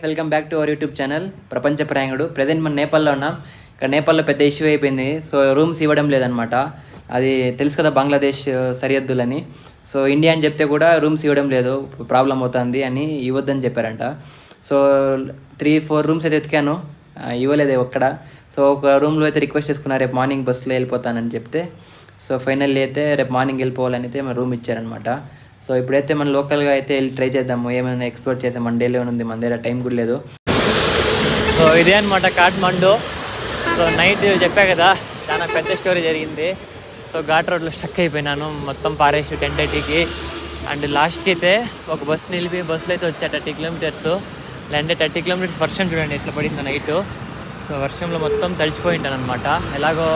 Welcome back to our YouTube channel ప్రపంచ ప్రయాణుడు. Present మన నేపాల్లో ఉన్నాం. ఇక్కడ నేపాల్లో పెద్ద ఇష్యూ అయిపోయింది. సో రూమ్స్ ఇవ్వడం లేదనమాట. అది తెలుసు కదా, బంగ్లాదేశ్ సరిహద్దులని. సో ఇండియా అని చెప్తే కూడా రూమ్స్ ఇవ్వడం లేదు, ప్రాబ్లం అవుతుంది అని ఇవ్వద్దని చెప్పారంట. సో 3-4 రూమ్స్ అయితే వెతికాను, ఇవ్వలేదు ఒక్కడ. సో ఒక రూమ్లో అయితే రిక్వెస్ట్ చేసుకున్నారు, రేపు మార్నింగ్ బస్సులో వెళ్ళిపోతానని చెప్తే. సో ఫైనల్లీ అయితే రేపు మార్నింగ్ వెళ్ళిపోవాలని అయితే మన రూమ్ ఇచ్చారనమాట. సో ఇప్పుడైతే మన లోకల్గా అయితే వెళ్ళి ట్రై చేద్దాము, ఏమైనా ఎక్స్ప్లోర్ చేద్దాం. మన డేలో ఉంది, మన దగ్గర టైం కూడా లేదు. సో ఇదే అనమాట కాఠ్మండు. సో నైట్ చెప్పా కదా, చాలా పెద్ద స్టోరీ జరిగింది. సో ఘాట్ రోడ్లో స్టక్ అయిపోయినాను, మొత్తం పారేసి 10:30కి. అండ్ లాస్ట్కి అయితే ఒక బస్సు నిలిపి, బస్సులో అయితే వచ్చా 30 కిలోమీటర్స్. లేదంటే 30 కిలోమీటర్స్ వర్షం చూడండి ఎట్లా పడింది నైట్. సో వర్షంలో మొత్తం తడిచిపోయి ఉంటాను అనమాట. ఎలాగో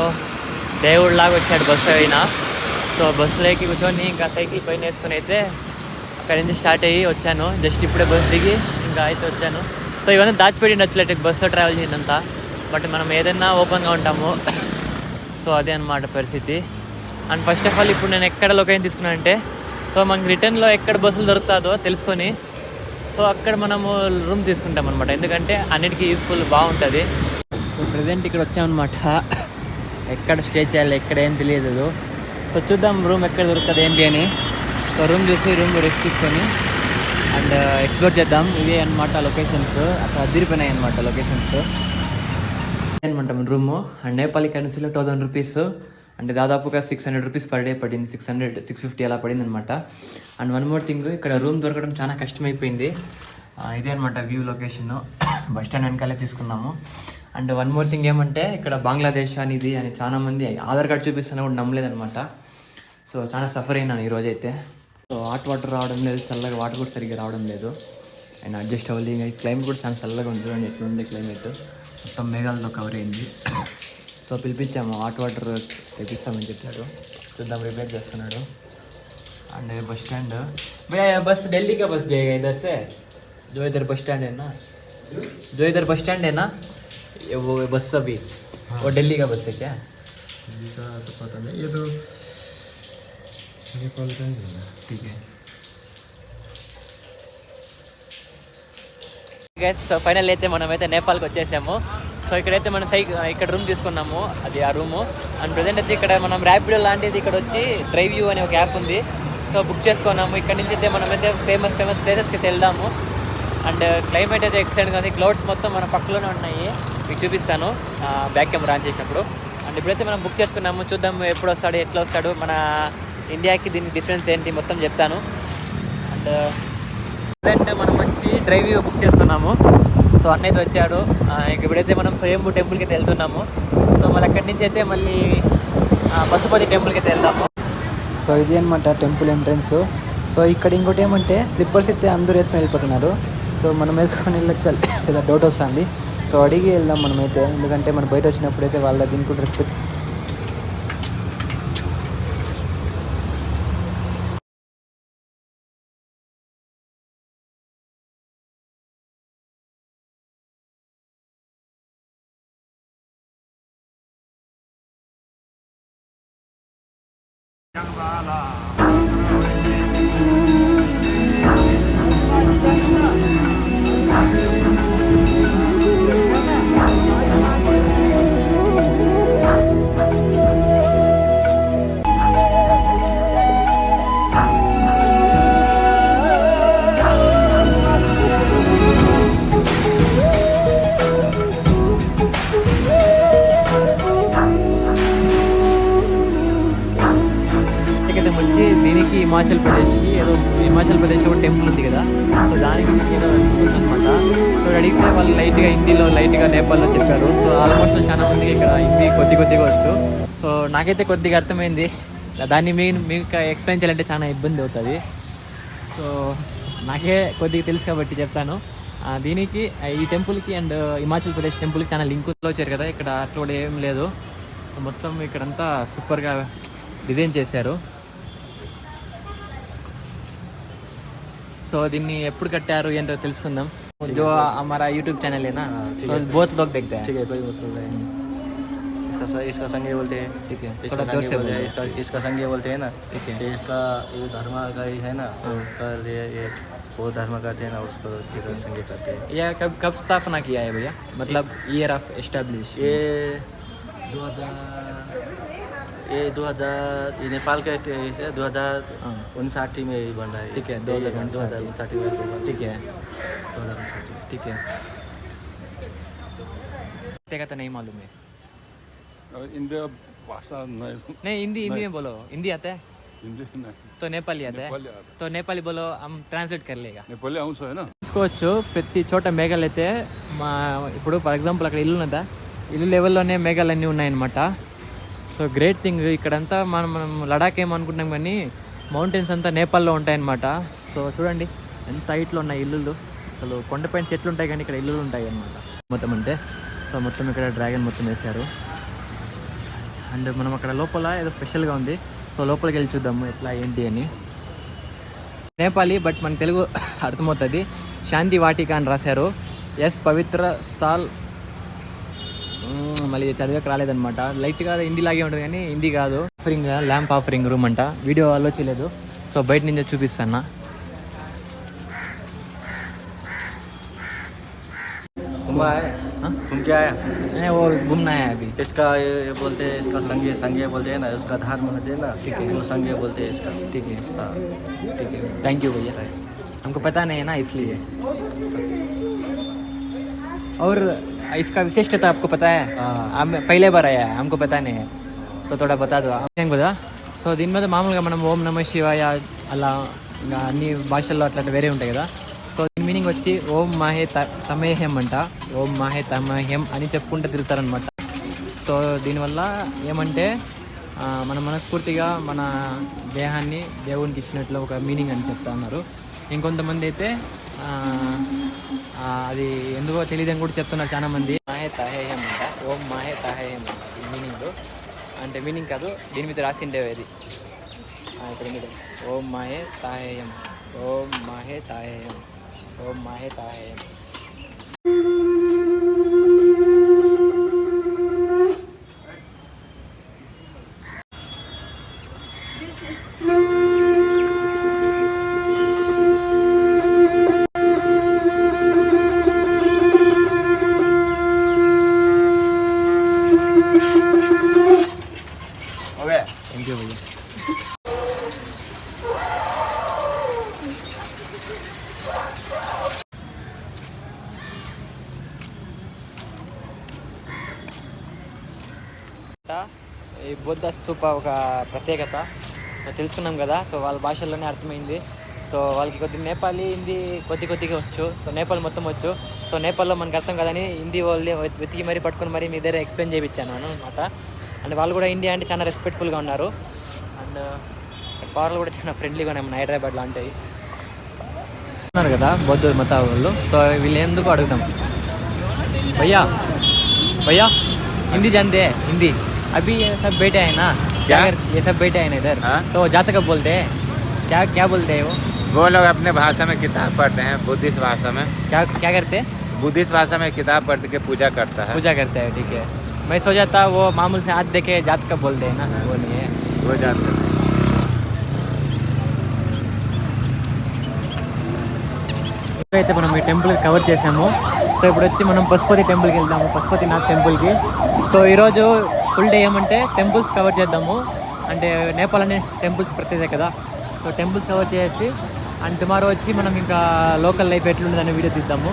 దేవుడిలాగా వచ్చాడు బస్సు అయినా. సో బస్సులోకి కూర్చొని ఇంకా సైకిల్ పైన వేసుకొని అయితే అక్కడి నుంచి స్టార్ట్ అయ్యి వచ్చాను. జస్ట్ ఇప్పుడే బస్సు దిగి ఇంకా అయితే వచ్చాను. సో ఇవన్నీ దాచిపెట్టి నచ్చలేట బస్సులో ట్రావెల్ చేసినంత. బట్ మనం ఏదైనా ఓపెన్గా ఉంటాము. సో అదే అనమాట పరిస్థితి. అండ్ ఫస్ట్ ఆఫ్ ఆల్ ఇప్పుడు నేను ఎక్కడ లొకేషన్ తీసుకున్నానంటే, సో మనకి రిటర్న్లో ఎక్కడ బస్సులు దొరుకుతుందో తెలుసుకొని సో అక్కడ మనము రూమ్ తీసుకుంటాం అనమాట. ఎందుకంటే అన్నిటికీ యూస్ఫుల్ బాగుంటుంది. సో ప్రజెంట్ ఇక్కడ వచ్చామన్నమాట. ఎక్కడ స్టే చేయాలి, ఎక్కడ ఏం తెలియదు. సో చూద్దాం రూమ్ ఎక్కడ దొరుకుతుంది ఏంటి అని. సో రూమ్ చూసి రూమ్లో రెస్ట్ తీసుకొని అండ్ ఎక్స్ప్లోర్ చేద్దాం. ఇవే అనమాట లొకేషన్స్, అక్కడ అదిరిపోయినాయి అనమాట లొకేషన్స్ అనమాట మన రూము. అండ్ నేపాల్ కరెన్సీలో 1000 రూపీస్, అంటే దాదాపుగా 600 రూపీస్ పర్ డే పడింది. 600-650 అలా పడింది అనమాట. అండ్ వన్ మోర్ థింగ్, ఇక్కడ రూమ్ దొరకడం చాలా కష్టమైపోయింది. ఇదే అనమాట వ్యూ లొకేషన్. బస్ స్టాండ్ వెనకాలే తీసుకున్నాము. అండ్ వన్ మోర్ థింగ్ ఏమంటే, ఇక్కడ బంగ్లాదేశ్ అని ఇది అని చాలామంది ఆధార్ కార్డ్ చూపిస్తున్నా కూడా నమ్మలేదనమాట. సో చాలా సఫర్ అయినాను ఈరోజైతే. సో హాట్ వాటర్ రావడం లేదు, చల్లగా వాటర్ కూడా సరిగ్గా రావడం లేదు. అండ్ అడ్జస్ట్ అవ్వాలి. ఇంకా క్లైమేట్ కూడా చాలా చల్లగా ఉంది, చూడండి ఎట్లుంది క్లైమేట్. మొత్తం మేఘాలతో కవర్ అయింది. సో పిలిపించాము, హాట్ వాటర్ తెప్పిస్తామని చెప్పాడు. చూద్దాం, రిపేర్ చేస్తున్నాడు. And bus stand bus Delhi का बस जाएगा इधर से, जो इधर बस स्टैंड है ना, जो इधर बस स्टैंड है ना, वो बस अभी वो दिल्ली का बस है क्या? दिल्ली का तो पता नहीं, ये तो नेपाल का ही है. ठीक है. సో ఫైనల్ అయితే మనమైతే నేపాల్కి వచ్చేసాము. సో ఇక్కడైతే మనం ఇక్కడ రూమ్ తీసుకున్నాము, అది ఆ రూము. అండ్ ప్రజెంట్ అయితే ఇక్కడ మనం ర్యాపిడో లాంటిది ఇక్కడ వచ్చి డ్రైవ్ యూ అనే ఒక యాప్ ఉంది. సో బుక్ చేసుకున్నాము. ఇక్కడ నుంచి అయితే మనమైతే ఫేమస్ ప్లేసెస్కి అయితే వెళ్దాము. అండ్ క్లైమేట్ అయితే ఎక్సలెంట్గా ఉంది. క్లౌడ్స్ మొత్తం మన పక్కలోనే ఉన్నాయి, మీకు చూపిస్తాను బ్యాక్ కెమెరా ఆన్ చేసినప్పుడు. అండ్ ఇప్పుడైతే మనం బుక్ చేసుకున్నాము. చూద్దాం ఎప్పుడు వస్తాడు, ఎట్లా వస్తాడు, మన ఇండియాకి దీనికి డిఫరెన్స్ ఏంటి మొత్తం చెప్తాను. అండ్ మనం వచ్చి డ్రైవ్ వ్యూ బుక్ చేసుకున్నాము. సో అన్నైతే వచ్చాడు. ఇప్పుడైతే మనం స్వయంభూ టెంపుల్కి అయితే వెళ్తున్నాము. సో మళ్ళీ అక్కడి నుంచి అయితే మళ్ళీ పశుపతి టెంపుల్కి అయితే వెళ్దాము. సో ఇది అనమాట టెంపుల్ ఎంట్రన్స్. సో ఇక్కడ ఇంకోటి ఏమంటే, స్లిప్పర్స్ అయితే అందరూ వేసుకొని వెళ్ళిపోతున్నారు. సో మనం వేసుకొని వెళ్ళొచ్చాలి లేదా డౌట్ వస్తుంది. సో అడిగి వెళ్దాం మనమైతే, ఎందుకంటే మనం బయట వచ్చినప్పుడు అయితే వాళ్ళ దీనికి కూడా రెస్పెక్ట్. వచ్చి దీనికి హిమాచల్ ప్రదేశ్కి ఏదో హిమాచల్ ప్రదేశ్లో ఒక టెంపుల్ ఉంది కదా, సో దానికి ఏదో అనమాట. సో అడిగితే వాళ్ళు లైట్గా హిందీలో లైట్గా నేపాల్లో చెప్పారు. సో ఆల్మోస్ట్ చాలా మందికి ఇక్కడ హిందీ కొద్దిగా వచ్చు. సో నాకైతే కొద్దిగా అర్థమైంది. దాన్ని మీకు ఎక్స్ప్లెయిన్ చేయాలంటే చాలా ఇబ్బంది అవుతుంది. సో నాకే కొద్దిగా తెలుసు కాబట్టి చెప్తాను. దీనికి ఈ టెంపుల్కి అండ్ హిమాచల్ ప్రదేశ్ టెంపుల్కి చాలా లింకులో వచ్చారు కదా, ఇక్కడ అట్లా కూడా ఏం లేదు. సో మొత్తం ఇక్కడంతా సూపర్గా డిజైన్ చేశారు. సో దీన్ని ఎప్పుడు కట్టారు ఏంటో తెలుసుకుందాం. जो हमारा यूट्यूब चैनल है ना, तो बहुत लोग देखते हैं. ठीक है, कोई मसला नहीं. इसका संगे बोलते हैं. ठीक है, इसका थोड़ा जोर से बोलो. इसका संगे बोलते हैं ना. ठीक है. ये इसका ये धर्म का ही है ना, उसका लिए ये वो धर्म करते हैं ना, उसको कीर्तन संगीत करते हैं। ये कब कब स्थापना किया है भैया, मतलब ईयर ऑफ एस्टेब्लिश? ये 2000 ये नेपाल के से 2059 में ही बन रहा है। ठीक है, 2059 में होगा। ठीक है, 2059 ठीक है। तेरा तो नहीं मालूम है। इंडिया भाषा नहीं नहीं, हिंदी में बोलो। हिंदी आता है हिंदी नहीं तो नेपाली आता है, नेपाली आता है। तो नेपाली बोलो, हम ట్రాన్స్లేట్ करలేगा। नेपाली आउँछ होइन తీసుకోవచ్చు ప్రతి చోట మేఘాలు అయితే మా ఇప్పుడు ఫర్ ఎగ్జాంపుల్ అక్కడ ఇల్లు ఉన్నదా, ఇల్లు లెవెల్లోనే మేఘాలు అన్నీ ఉన్నాయన్నమాట. So great thing. ఇక్కడంతా మనం లడాక్ ఏమనుకుంటున్నాం కానీ మౌంటైన్స్ అంతా నేపాల్లో ఉంటాయన్నమాట. సో చూడండి ఎంత హైట్లో ఉన్నాయి ఇల్లులు. అసలు కొండపైన చెట్లు ఉంటాయి కానీ ఇక్కడ ఇల్లులు ఉంటాయి అన్నమాట మొత్తం. అంటే సో మొత్తం ఇక్కడ డ్రాగన్ మొత్తం వేశారు. అండ్ మనం అక్కడ లోపల ఏదో స్పెషల్గా ఉంది. సో లోపలికి వెళ్ళి చూద్దాము ఎట్లా ఏంటి అని. నేపాలి బట్ మన తెలుగు అర్థమవుతుంది. శాంతి వాటిక అని రాశారు. ఎస్ పవిత్ర స్థాల్. మళ్ళీ చదివాక రాలేదనమాట. లైట్గా హిందీ లాగే ఉంటుంది కానీ హిందీ కాదు. ఆఫరింగ్ ల్యాంప్ ఆఫరింగ్ రూమ్ అంట. వీడియో అలో చేయలేదు, సో బయట నుంచే చూపిస్తాను. घूम के आया। वो घूमना है अभी. इसका ये बोलते हैं, इसका संगे बोलते हैं ना, उसका धर्म है ना, ठीक है। वो संगे बोलते हैं इसका। ठीक है, हाँ। ठीक है, थैंक यू भैया. हमको पता नहीं है ना इसलिए. और इसका विशिष्टता आपको पता है? हम पहले बार आया है, हमको पता नहीं है, तो थोड़ा बता दो ఏం కదా. సో దీని మీద మామూలుగా మనం ఓం నమ శివాయ అలా ఇంకా అన్ని భాషల్లో అట్లా వేరే ఉంటాయి కదా. సో దీని మీనింగ్ వచ్చి ఓం మాహే తమేహ్యం అంట. ఓం మాహే తమేహ్యం అని చెప్పుకుంటూ తిరుగుతారనమాట. సో దీనివల్ల ఏమంటే మనం మనస్ఫూర్తిగా మన దేహాన్ని దేవునికి ఇచ్చినట్లు ఒక మీనింగ్ అని చెప్తా ఉన్నారు. ఇంకొంతమంది అయితే అది ఎందుకో తెలియదని కూడా చెప్తున్నారు చాలామంది. మాహే తాహేయం అంట. ఓం మాహే తాహేయం అంట ఈ మీనింగ్. అంటే మీనింగ్ కాదు, దీని మీద రాసిండేవి అది ఇక్కడ మీద. ఓం మాహే తాహేయం, ఓం మాహే తాహేయం, ఓం మాహే తాహేయం. थैंक यू भैया. ఈ బుద్ధ స్తూప ఒక ప్రత్యేకత తెలుసుకున్నాం కదా. సో వాళ్ళ భాషల్లోనే అర్థమైంది. సో వాళ్ళకి కొద్దిగా నేపాలీ హిందీ కొద్దిగా వచ్చు. సో నేపాల్ మొత్తం వచ్చు. సో నేపాల్లో మనకు అర్థం కదని హిందీ వాళ్ళు వెతికి మరీ పట్టుకొని మరీ మీ దగ్గర ఎక్స్ప్లెయిన్ చేయించాను అనమాట. అండ్ వాళ్ళు కూడా ఇండియా అంటే చాలా రెస్పెక్ట్ఫుల్గా ఉన్నారు. అండ్ పవర్లు కూడా చాలా ఫ్రెండ్లీగా ఉన్నాయి మన హైదరాబాద్లో అంటే ఉన్నారు కదా బౌద్ధ మత వాళ్ళు. సో వీళ్ళు ఎందుకు అడుగుతాం. భయ్యా भैया हिंदी जानते हैं? हिंदी अभी ये सब बैठे हैं ना, क्या? ये सब बैठे हैं ना इधर, हाँ? तो जातक बोलते हैं क्या क्या बोलते हैं वो लोग अपने भाषा में किताब पढ़ते हैं, बुद्धिस्ट भाषा में। क्या क्या करते हैं? बुद्धिस्ट भाषा में किताब पढ़ के पूजा करता है। पूजा करते हैं. ठीक है, मैं सोचा था वो मामूल से हाथ देखे जातक बोलते हैं ना, वो नहीं है. वो जानते हैं। అయితే మనం ఈ టెంపుల్ కవర్ చేసాము. సో ఇప్పుడు వచ్చి మనం పశుపతి టెంపుల్కి వెళ్దాము, పశుపతినాథ్ టెంపుల్కి. సో ఈరోజు ఫుల్ డే ఏమంటే టెంపుల్స్ కవర్ చేద్దాము. అంటే నేపాల్ అనే టెంపుల్స్ ప్రత్యేకత కదా. సో టెంపుల్స్ కవర్ చేసి అండ్ టుమారో వచ్చి మనం ఇంకా లోకల్ లైఫ్ ఎట్లుంటుంది అనే వీడియో తీద్దాము.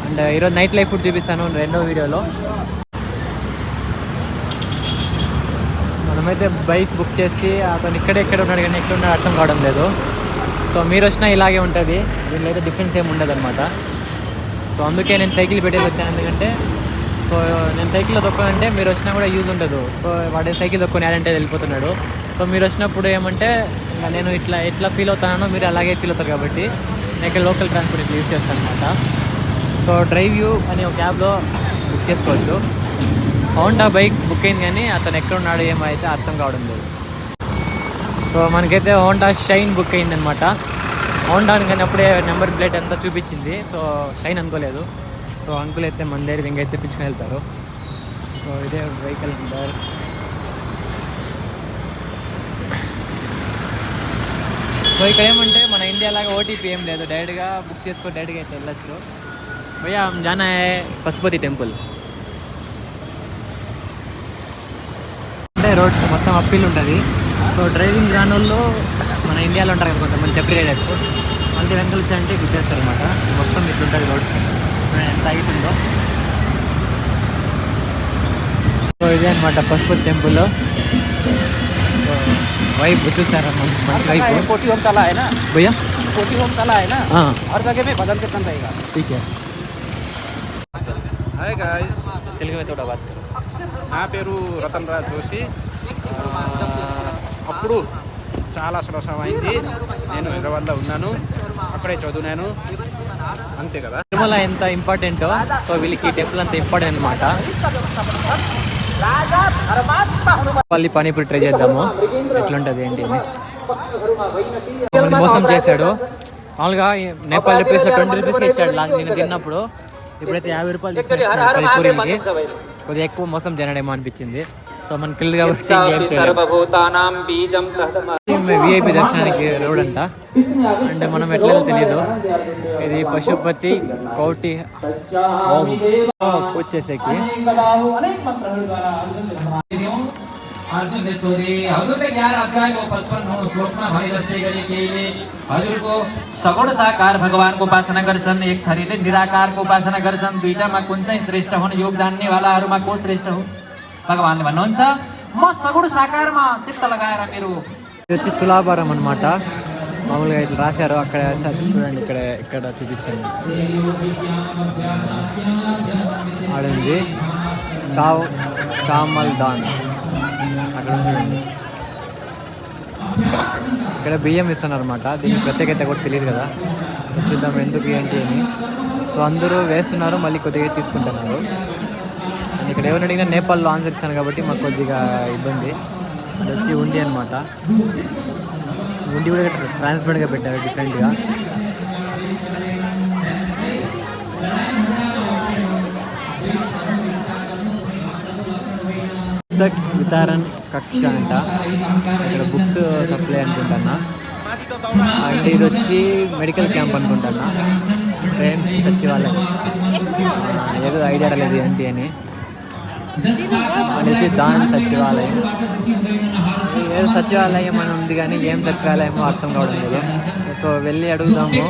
అండ్ ఈరోజు నైట్ లైఫ్ కూడా చూపిస్తాను రెండో వీడియోలో. మనమైతే బైక్ బుక్ చేసి అతను ఎక్కడ ఉన్నాడు కానీ ఎక్కడ ఉన్నాడు అర్థం కావడం లేదు. సో మీరు వచ్చినా ఇలాగే ఉంటుంది, దీనిలో అయితే డిఫరెన్స్ ఏమి ఉండదు అనమాట. సో అందుకే నేను సైకిల్ పెట్టేసి వచ్చాను. ఎందుకంటే సో నేను సైకిల్లో తొక్కానంటే మీరు వచ్చినా కూడా యూజ్ ఉండదు. సో వాడే సైకిల్ తొక్కుని యాడంటే వెళ్ళిపోతున్నాడు. సో మీరు వచ్చినప్పుడు ఏమంటే ఇంకా నేను ఎట్లా ఫీల్ అవుతానో మీరు అలాగే ఫీల్ అవుతారు. కాబట్టి నేను ఇక్కడ లోకల్ ట్రాన్స్పోర్ట్ ఇట్లా యూజ్ చేస్తాను అనమాట. సో డ్రైవ్ యూ అని ఒక క్యాబ్లో బుక్ చేసుకోవచ్చు. హోండా బైక్ బుక్ అయింది కానీ అతను ఎక్కడ ఉన్నాడు ఏమైతే అర్థం కావడం లేదు. సో మనకైతే హోండా షైన్ బుక్ అయిందనమాట. హోండా కానీ అప్పుడే నెంబర్ ప్లేట్ అంతా చూపించింది. సో షైన్ అనుకోలేదు. సో అంకుల్ అయితే మన దగ్గర ఇంకైతే తెప్పించుకొని వెళ్తారు. సో ఇదే వెహికల్ నెంబర్. సో ఇక్కడ ఏమంటే మన ఇండియా లాగా ఓటీపీ ఏం లేదు, డైరెక్ట్గా బుక్ చేసుకొని డైరెక్ట్గా అయితే వెళ్ళచ్చు. భయ్యా हम जाना है పశుపతి టెంపుల్. అంటే రోడ్స్ మొత్తం అప్పీల్ ఉంటుంది. సో డ్రైవింగ్ రాని వాళ్ళు మన ఇండియాలో ఉంటారు కదా కొంతమంది టెంపరీ రైడర్స్, మళ్ళీ వెనకాల వచ్చారంటే గుర్తేస్తారు అనమాట. మొత్తం ఇట్లుంటుంది రోడ్స్, ఎంత హైట్ ఉందో. సో ఇదే అనమాట పశుపతి టెంపుల్. వైపు చూసారా మంచి వైపు. कोटी होम ताला है ना, భయ్యా कोटी होम ताला है ना, हाँ हर जगह में बदल के रहेगा. ठीक है. हाय गाइस, తెలుగు में थोड़ा बात करो. నా పేరు రతన్ రాజ్ జోషి. అప్పుడు చాలా సంవత్సరం అయింది నేను హైదరాబాద్లో ఉన్నాను, అక్కడే చదువునాను, అంతే కదా. తిరుమల ఎంత ఇంపార్టెంటో సో వీళ్ళకి టెంపుల్ అంత ఇంపార్టెంట్ అనమాట. మళ్ళీ పానీపూరి ట్రై చేద్దాము ఎట్లుంటుంది ఏంటి అని. మోసం చేశాడు. మామూలుగా నేపాల్ రూపీస్లో 20 రూపీస్కి ఇచ్చాడు నేను తిన్నప్పుడు. ఇప్పుడైతే 50 రూపాయలు తీసుకున్నాడు 10 పూరీలకి. కొద్దిగా ఎక్కువ మోసం చేయడేమో అనిపించింది. సో మనకి తెలియదు కాబట్టి ఏం చేయలేదు. విఐపి దర్శనానికి రోడ్ అంట, అంటే మనం ఎట్లా తెలియదు. ఇది పశుపతి కోటి హోమ్ పూజ చేసేకి. अर्जुन ने सोरे हजूर ने 11 अध्याय को 55 श्लोक में भाई रस्ते गए के हजूर को सगुण साकार भगवान को उपासना गर्छन्, एक थरीले निराकार को उपासना गर्छन्, दुईटामा कुन चाहिँ श्रेष्ठ हुन् योग जान्ने वालाहरुमा को श्रेष्ठ हुन् भगवानले भन्नुहुन्छ म सगुण साकारमा चित्त लगाएर मेरो. ఇది వచ్చి తులాభారం అనమాట. మామూలుగా ఇట్లా రాశారు అక్కడ చూడండి, ఇక్కడ చూపిస్తాను. ఆడింది చామల్ దాన్ అక్కడ చూడండి. ఇక్కడ బియ్యం ఇస్తున్నారు అనమాట. దీనికి ప్రత్యేకత కూడా తెలియదు కదా, చూద్దాం ఎందుకు ఏంటి అని. సో అందరూ వేస్తున్నారు, మళ్ళీ కొద్దిగా తీసుకుంటున్నారు. ఇక్కడ ఎవరు అడిగినా నేపాల్లో ఆన్సర్ ఇస్తాను కాబట్టి మాకు కొద్దిగా ఇబ్బంది. అది వచ్చి ఉండి అనమాట. ఉండి కూడా ట్రాన్స్పరెంట్గా పెట్టారు డిఫరెంట్గా. పుస్తక్ వితరణ కక్ష అంట, ఇక్కడ బుక్స్ సప్లై అనుకుంటున్నా. అంటే ఇది వచ్చి మెడికల్ క్యాంప్ అనుకుంటున్నా, ట్రైన్ సచివాలయం ఏదో ఐడియా లేదు ఏంటి అని. అనేది దాని సచివాలయం, ఏదో సచివాలయం అని ఉంది కానీ ఏం సచివాలయమో అర్థం కావడం లేదు. సో వెళ్ళి అడుగుదాము,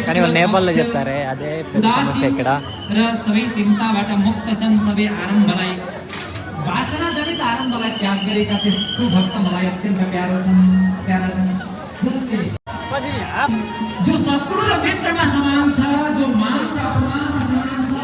కానీ వాళ్ళు నేపాల్లో చెప్తారే అదే పెద్ద సమస్య ఇక్కడ. वासना जनित आरम्भलाई त्याग गरेका त्यस्तो भक्त मलाई अत्यन्त प्यारो छन्. जो शत्रु र मित्रमा समान छ, जो मान र अपमानमा समान छ,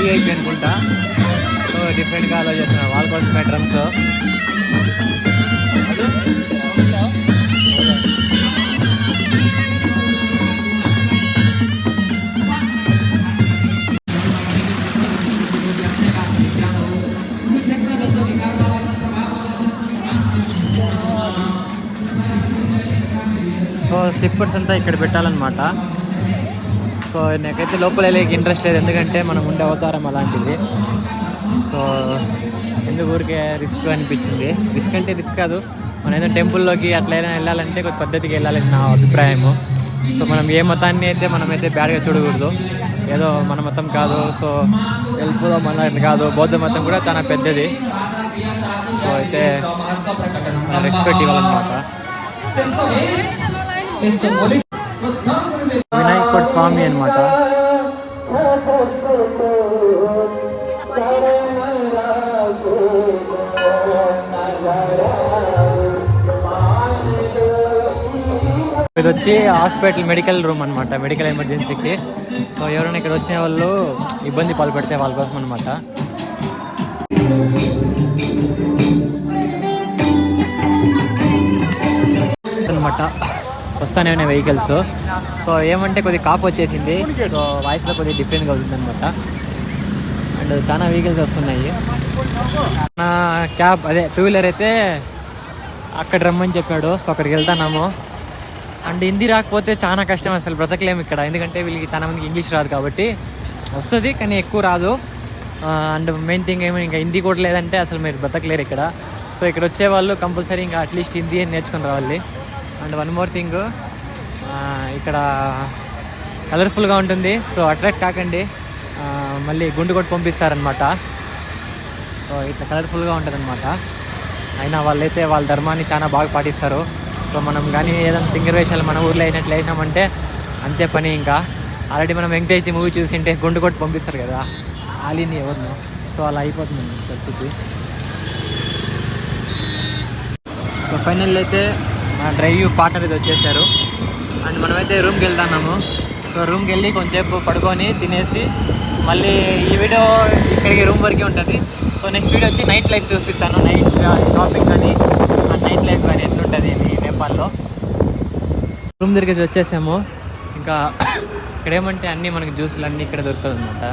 విఐపి అనుకుంటా. సో డిఫరెంట్గా అలో చేస్తున్నారు వాళ్ళ కోసం మెట్రమ్స్. సో స్లిప్పర్స్ అంతా ఇక్కడ పెట్టాలన్నమాట. సో నాకైతే లోపల వెళ్ళేకి ఇంట్రెస్ట్ లేదు, ఎందుకంటే మనం ఉండే అవతారం అలాంటిది. సో ఎందుకు ఊరికే రిస్క్ అనిపించింది. రిస్క్ అంటే రిస్క్ కాదు, మనం ఏదో టెంపుల్లోకి అట్లయినా వెళ్ళాలంటే కొంచెం పద్ధతికి వెళ్ళాలి నా అభిప్రాయము. సో మనం ఏ మతాన్ని అయితే మనమైతే బ్యాడ్గా చూడకూడదు, ఏదో మన మతం కాదు సో వెళ్ళిపోదాం అన్నట్టు కాదు. బౌద్ధ మతం కూడా చాలా పెద్దది. సో అయితే రెస్పెక్ట్ ఇవ్వాలన్నమాట. వినాయకుడు స్వామి అనమాట. ఇది వచ్చి హాస్పిటల్ మెడికల్ రూమ్ అనమాట, మెడికల్ ఎమర్జెన్సీకి. సో ఎవరైనా ఇక్కడ వచ్చిన వాళ్ళు ఇబ్బంది పాల్పడితే వాళ్ళ కోసం అనమాట. అనమాట వస్తానే ఉన్నాయి వెహికల్స్. సో ఏమంటే కొద్దిగా కాపు వచ్చేసింది, సో వాయిస్లో కొద్దిగా డిఫరెంట్గా అవుతుందన్నమాట. అండ్ చాలా వెహికల్స్ వస్తున్నాయి. నా క్యాబ్ అదే 2 వీలర్ అయితే అక్కడ రమ్మని చెప్పాడు, సో అక్కడికి వెళ్తున్నాము. అండ్ హిందీ రాకపోతే చాలా కష్టం, అసలు బ్రతకలేము ఇక్కడ. ఎందుకంటే వీళ్ళకి చాలా మందికి ఇంగ్లీష్ రాదు కాబట్టి, వస్తుంది కానీ ఎక్కువ రాదు. అండ్ మెయిన్ థింగ్ ఏమో ఇంకా హిందీ కూడా లేదంటే అసలు మీరు బ్రతకలేరు ఇక్కడ. సో ఇక్కడ వచ్చే వాళ్ళు కంపల్సరీ ఇంకా అట్లీస్ట్ హిందీ అని నేర్చుకుని రావాలి. అండ్ వన్ మోర్ థింగ్, ఇక్కడ కలర్ఫుల్గా ఉంటుంది, సో అట్రాక్ట్ కాకండి, మళ్ళీ గుండు కొట్టి పంపిస్తారనమాట. సో ఇట్లా కలర్ఫుల్గా ఉంటుంది అనమాట. అయినా వాళ్ళైతే వాళ్ళ ధర్మాన్ని చాలా బాగా పాటిస్తారు. సో మనం కానీ ఏదైనా సింగర్ వేషాలు మన ఊర్లో అయినట్లు వేసినామంటే అంతే పని. ఇంకా ఆల్రెడీ మనం వెంకటేష్ మూవీ చూసింటే గుండు కొట్టి పంపిస్తారు కదా ఆలీని ఎవరినో, సో అలా అయిపోతుంది పరిస్థితి. సో ఫైనల్ అయితే మన డ్రైవ్ పార్ట్నర్ ఇది వచ్చేసారు. అండ్ మనమైతే రూమ్కి వెళ్తున్నాము. సో రూమ్కి వెళ్ళి కొంచెంసేపు పడుకొని తినేసి మళ్ళీ ఈ వీడియో ఇక్కడికి రూమ్ వరకే ఉంటుంది. సో నెక్స్ట్ వీడియో వచ్చి నైట్ లైఫ్ చూపిస్తాను, నైట్ షాపింగ్ కానీ నైట్ లైఫ్ కానీ ఎట్లుంటుంది ఈ నేపాల్లో. రూమ్ దగ్గరికి వచ్చేసాము. ఇంకా ఇక్కడ ఏమంటే అన్నీ మనకి జ్యూసులు అన్నీ ఇక్కడ దొరుకుతుంది అనమాట.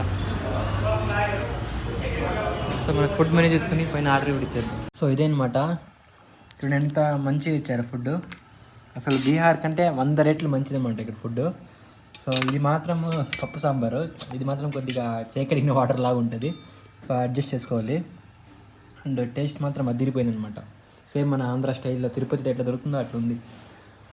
సో మనకు ఫుడ్ మెనూ చూసుకుని పైన ఆర్డర్ కూడా ఇచ్చారు. సో ఇదే అనమాట, చూడండి ఎంత మంచిగా ఇచ్చారు ఫుడ్. అసలు బీహార్ కంటే 100 రెట్లు మంచిది అన్నమాట ఇక్కడ ఫుడ్. సో ఇది మాత్రం పప్పు సాంబారు, ఇది మాత్రం కొద్దిగా చేకడిగిన వాటర్ లాగా ఉంటుంది, సో అడ్జస్ట్ చేసుకోవాలి. అండ్ టేస్ట్ మాత్రం అదిరిపోయింది అనమాట. సేమ్ మన ఆంధ్ర స్టైల్లో తిరుపతిలో ఎట్లా దొరుకుతుందో అట్లా ఉంది.